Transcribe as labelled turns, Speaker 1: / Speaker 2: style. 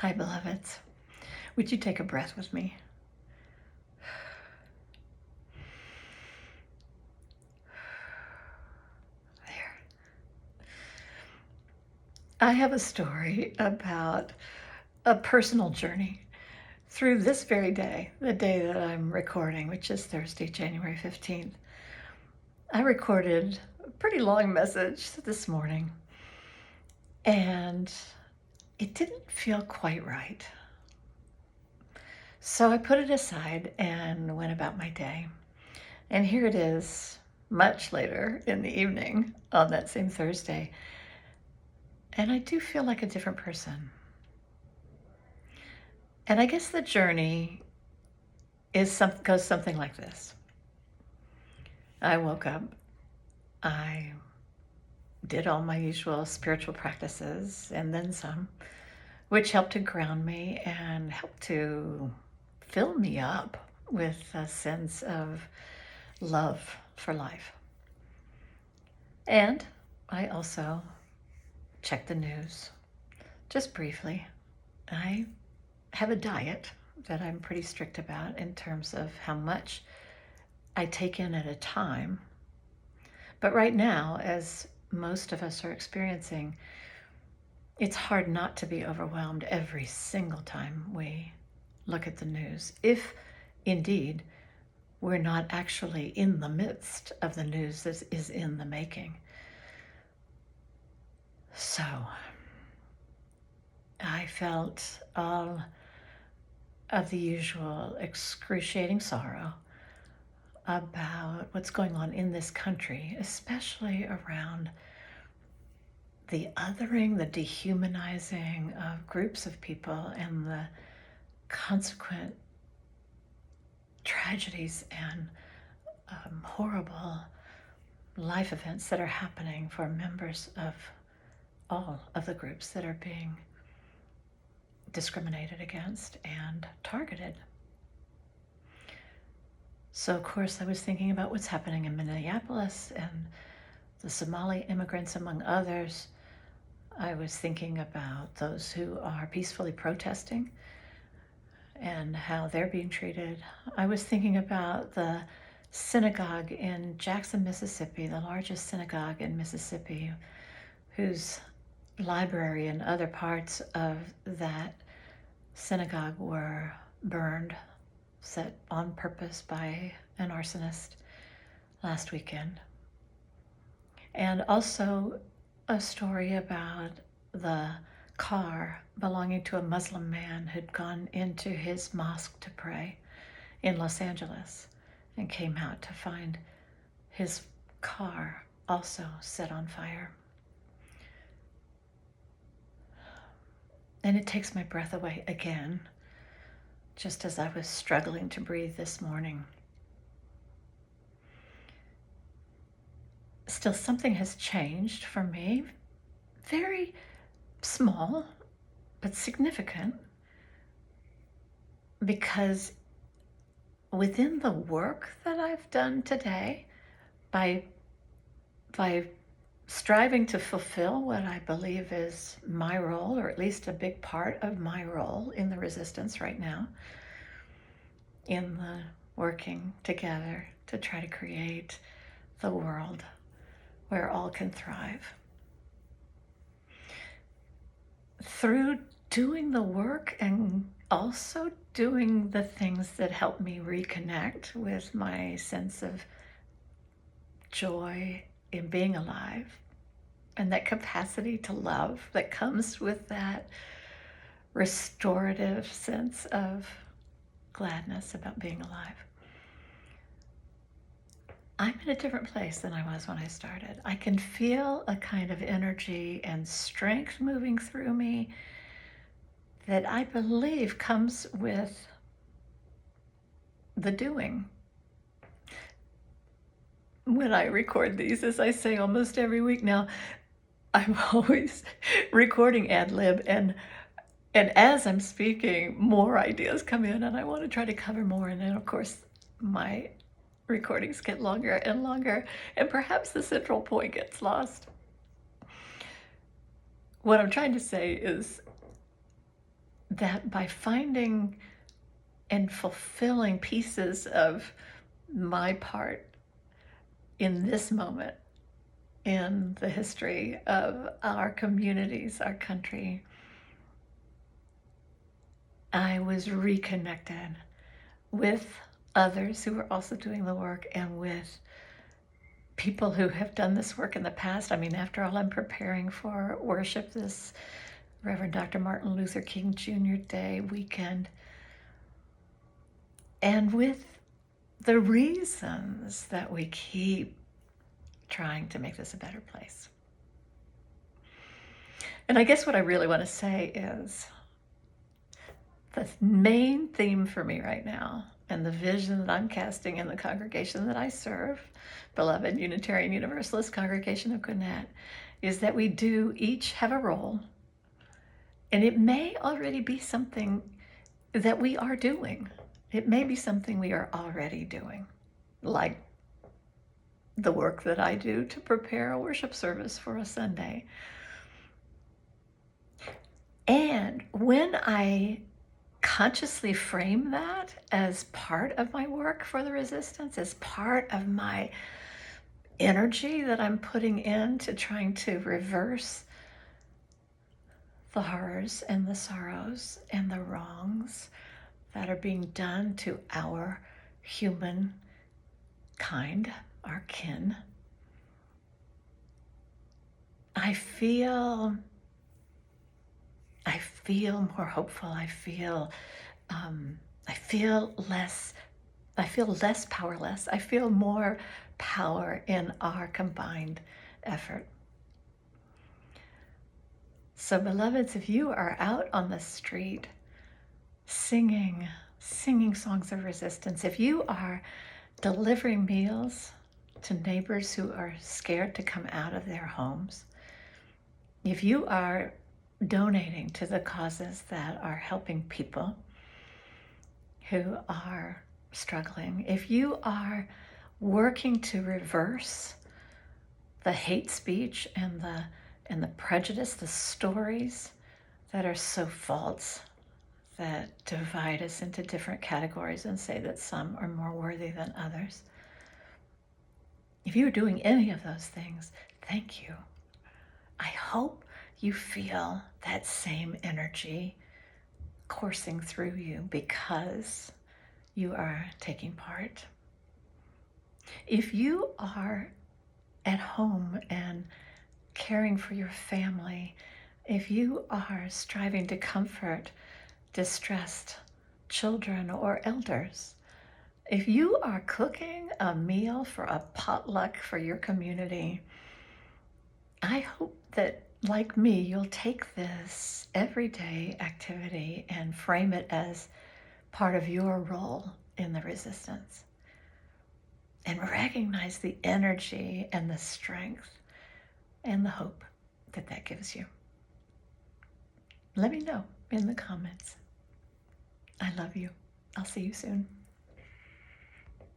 Speaker 1: Hi, beloveds. Would you take a breath with me? There. I have a story about a personal journey through this very day, the day that I'm recording, which is Thursday, January 15th. I recorded a pretty long message this morning, and it didn't feel quite right. So I put it aside and went about my day. And here it is, much later in the evening on that same Thursday. And I do feel like a different person. And I guess the journey goes something like this. I woke up. I did all my usual spiritual practices and then some, which helped to ground me and helped to fill me up with a sense of love for life. And I also checked the news just briefly. I have a diet that I'm pretty strict about in terms of how much I take in at a time. But right now, as most of us are experiencing, it's hard not to be overwhelmed every single time we look at the news, if indeed we're not actually in the midst of the news that is in the making. So I felt all of the usual excruciating sorrow about what's going on in this country, especially around the othering, the dehumanizing of groups of people, and the consequent tragedies and horrible life events that are happening for members of all of the groups that are being discriminated against and targeted. So, of course, I was thinking about what's happening in Minneapolis and the Somali immigrants, among others. I was thinking about those who are peacefully protesting and how they're being treated. I was thinking about the synagogue in Jackson, Mississippi, the largest synagogue in Mississippi, whose library and other parts of that synagogue were burned, set on purpose by an arsonist last weekend. And also a story about the car belonging to a Muslim man who'd gone into his mosque to pray in Los Angeles and came out to find his car also set on fire. And it takes my breath away again, just as I was struggling to breathe this morning. Still, something has changed for me, very small, but significant, because within the work that I've done today, by striving to fulfill what I believe is my role, or at least a big part of my role in the resistance right now, in the working together to try to create the world where all can thrive. Through doing the work and also doing the things that help me reconnect with my sense of joy in being alive and that capacity to love that comes with that restorative sense of gladness about being alive. I'm in a different place than I was when I started. I can feel a kind of energy and strength moving through me that I believe comes with the doing. When I record these, as I say almost every week now, I'm always recording ad lib, and as I'm speaking, more ideas come in, and I want to try to cover more. And then, of course, my recordings get longer and longer, and perhaps the central point gets lost. What I'm trying to say is that by finding and fulfilling pieces of my part in this moment in the history of our communities, our country, I was reconnected with others who were also doing the work and with people who have done this work in the past. I mean, after all, I'm preparing for worship this Reverend Dr. Martin Luther King Jr. Day weekend. And with the reasons that we keep trying to make this a better place. And I guess what I really want to say is the main theme for me right now and the vision that I'm casting in the congregation that I serve, Beloved Unitarian Universalist Congregation of Gwinnett, is that we do each have a role, and it may already be something that we are doing. It may be something we are already doing, like the work that I do to prepare a worship service for a Sunday. And when I consciously frame that as part of my work for the resistance, as part of my energy that I'm putting into trying to reverse the horrors and the sorrows and the wrongs that are being done to our human kind, our kin, I feel more hopeful. I feel less powerless. I feel more power in our combined effort. So, beloveds, if you are out on the street singing songs of resistance, if you are delivering meals to neighbors who are scared to come out of their homes, if you are donating to the causes that are helping people who are struggling, if you are working to reverse the hate speech and the prejudice, the stories that are so false, that divide us into different categories and say that some are more worthy than others. If you're doing any of those things, thank you. I hope you feel that same energy coursing through you because you are taking part. If you are at home and caring for your family, if you are striving to comfort distressed children or elders, if you are cooking a meal for a potluck for your community, I hope that, like me, you'll take this everyday activity and frame it as part of your role in the resistance and recognize the energy and the strength and the hope that that gives you. Let me know in the comments. I love you. I'll see you soon.